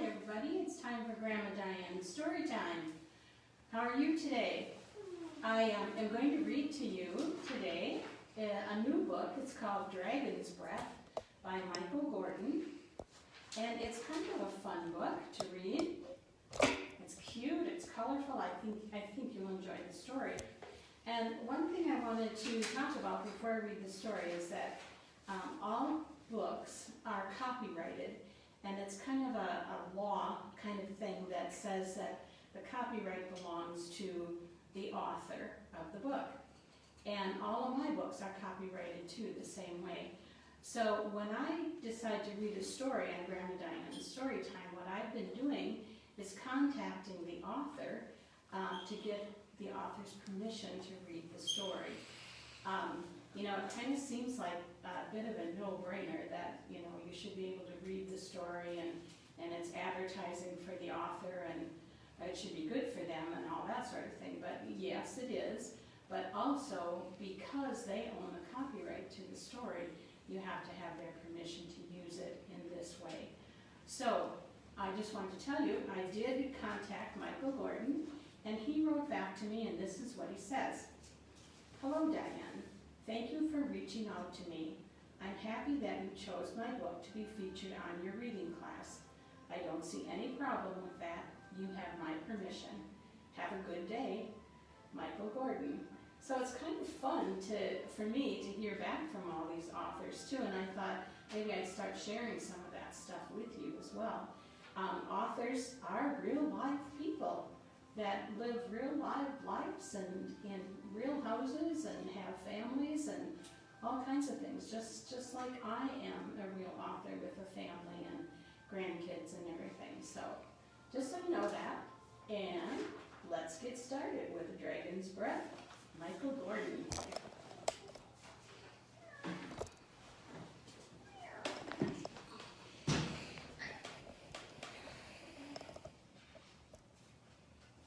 everybody. It's time for Grandma Diane's story time. How are you today? I am going to read to you today a new book. It's called Dragon's Breath by Michael Gordon. And it's kind of a fun book to read. It's cute, it's colorful. I think you'll enjoy the story. And one thing I wanted to talk about before I read the story is that all books are copyrighted. And it's kind of a law kind of thing that says that the copyright belongs to the author of the book. And all of my books are copyrighted too, the same way. So when I decide to read a story on Grandma Diane's story time, what I've been doing is contacting the author to get the author's permission to read the story. It kind of seems like a bit of a no-brainer that, you should be able to read the story and it's advertising for the author and it should be good for them and all that sort of thing. But yes, it is. But also, because they own the copyright to the story, you have to have their permission to use it in this way. So, I just wanted to tell you, I did contact Michael Gordon, and he wrote back to me, and this is what he says. Hello, Diane. Thank you for reaching out to me. I'm happy that you chose my book to be featured on your reading class. I don't see any problem with that. You have my permission. Have a good day, Michael Gordon. So it's kind of fun for me to hear back from all these authors too, and I thought maybe I'd start sharing some of that stuff with you as well. Authors are real life people that live real lives and in real houses and have families and all kinds of things, just like I am a real author with a family and grandkids and everything. So just so you know that, and let's get started with Dragon's Breath, Michael Gordon.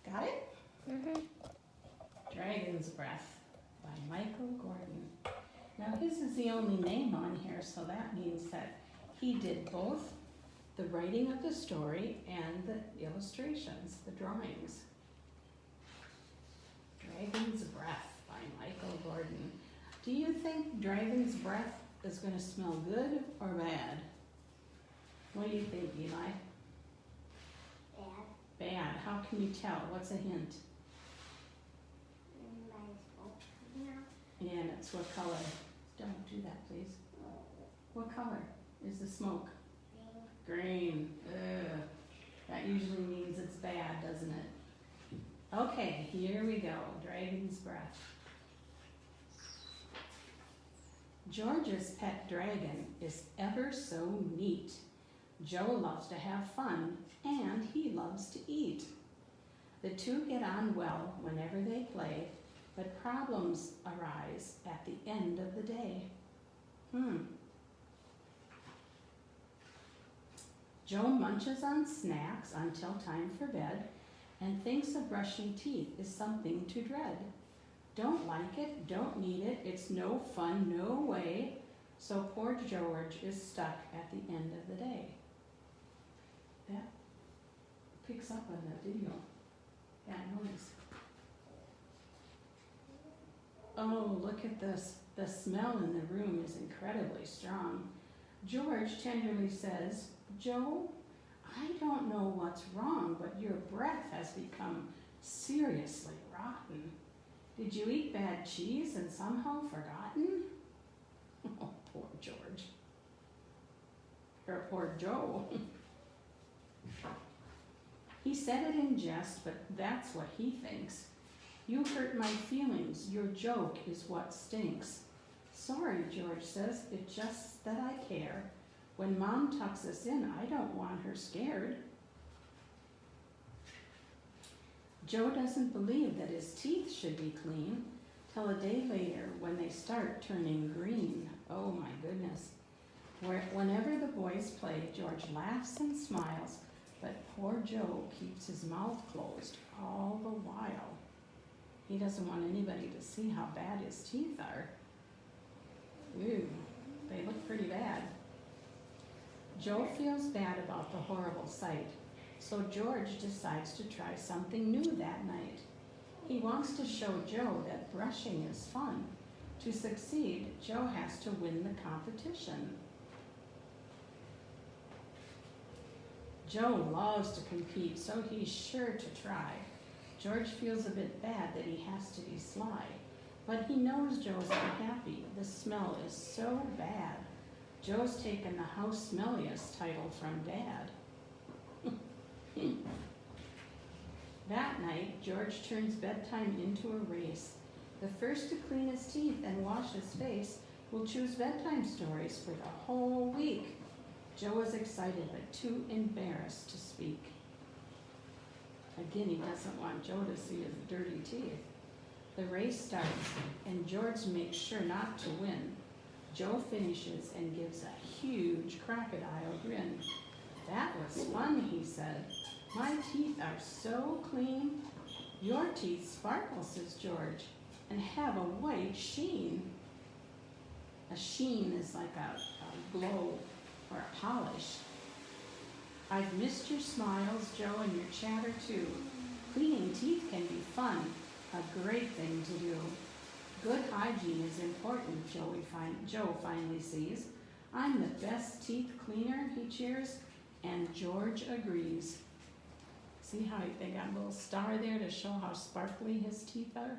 Got it? Mm-hmm. Dragon's Breath by Michael Gordon. Now his is the only name on here, so that means that he did both the writing of the story and the illustrations, the drawings. Dragon's Breath by Michael Gordon. Do you think Dragon's Breath is going to smell good or bad? What do you think, Eli? Bad. Bad. How can you tell? What's a hint? My smoke coming out. And it's what color? Don't do that, please. What color is the smoke? Green. Ugh. That usually means it's bad, doesn't it? Okay, here we go. Dragon's Breath. George's pet dragon is ever so neat. Joe loves to have fun, and he loves to eat. The two get on well whenever they play, but problems arise at the end of the day. Joe munches on snacks until time for bed and thinks of brushing teeth is something to dread. Don't like it, don't need it, it's no fun, no way. So poor George is stuck at the end of the day. That picks up on the video, that noise. Oh, look at this. The smell in the room is incredibly strong. George tenderly says, Joe, I don't know what's wrong, but your breath has become seriously rotten. Did you eat bad cheese and somehow forgotten? Oh, poor George. Or poor Joe. He said it in jest, but that's what he thinks. You hurt my feelings. Your joke is what stinks. Sorry, George says, it's just that I care. When Mom tucks us in, I don't want her scared. Joe doesn't believe that his teeth should be clean till a day later when they start turning green. Oh my goodness. Whenever the boys play, George laughs and smiles, but poor Joe keeps his mouth closed all the while. He doesn't want anybody to see how bad his teeth are. Ooh, they look pretty bad. Joe feels bad about the horrible sight. So George decides to try something new that night. He wants to show Joe that brushing is fun. To succeed, Joe has to win the competition. Joe loves to compete, so he's sure to try. George feels a bit bad that he has to be sly, but he knows Joe's unhappy. The smell is so bad. Joe's taken the house smelliest title from Dad. That night, George turns bedtime into a race. The first to clean his teeth and wash his face will choose bedtime stories for the whole week. Joe is excited but too embarrassed to speak. Again, he doesn't want Joe to see his dirty teeth. The race starts, and George makes sure not to win. Joe finishes and gives a huge crocodile grin. "That was fun," he said. "My teeth are so clean." "Your teeth sparkle," says George, "and have a white sheen." A sheen is like a glow or a polish. "I've missed your smiles, Joe, and your chatter too. Cleaning teeth can be fun, a great thing to do. Good hygiene is important," Joe finally sees. "I'm the best teeth cleaner," he cheers, and George agrees. See how they got a little star there to show how sparkly his teeth are?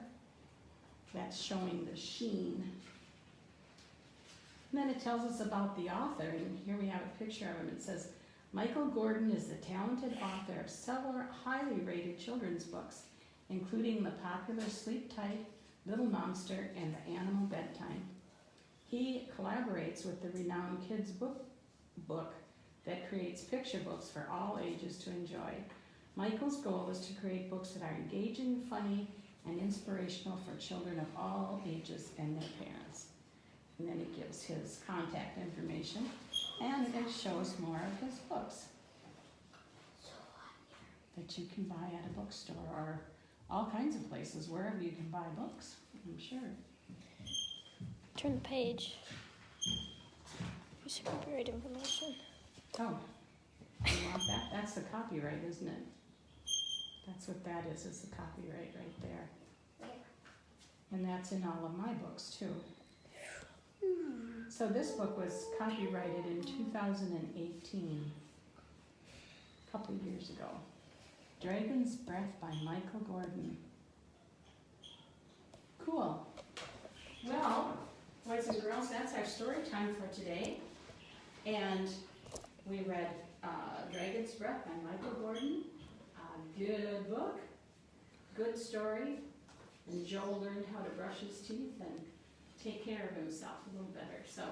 That's showing the sheen. And then it tells us about the author, and here we have a picture of him. It says, "Michael Gordon is the talented author of several highly rated children's books, including the popular Sleep Tight, Little Monster, and The Animal Bedtime. He collaborates with the renowned Kids Book that creates picture books for all ages to enjoy. Michael's goal is to create books that are engaging, funny, and inspirational for children of all ages and their parents." And then he gives his contact information, and it shows more of his books that you can buy at a bookstore or all kinds of places, wherever you can buy books, I'm sure. Turn the page. Use copyright information. Oh, you want that? That's the copyright, isn't it? That's what that is the copyright right there. And that's in all of my books too. So this book was copyrighted in 2018, a couple of years ago. Dragon's Breath by Michael Gordon. Cool. Well, boys and girls, that's our story time for today. And we read Dragon's Breath by Michael Gordon. A good book, good story. And Joel learned how to brush his teeth and take care of himself a little better. So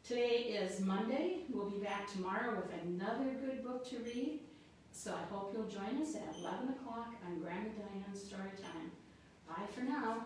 today is Monday. We'll be back tomorrow with another good book to read. So I hope you'll join us at 11 o'clock on Grandma Diane's Story Time. Bye for now.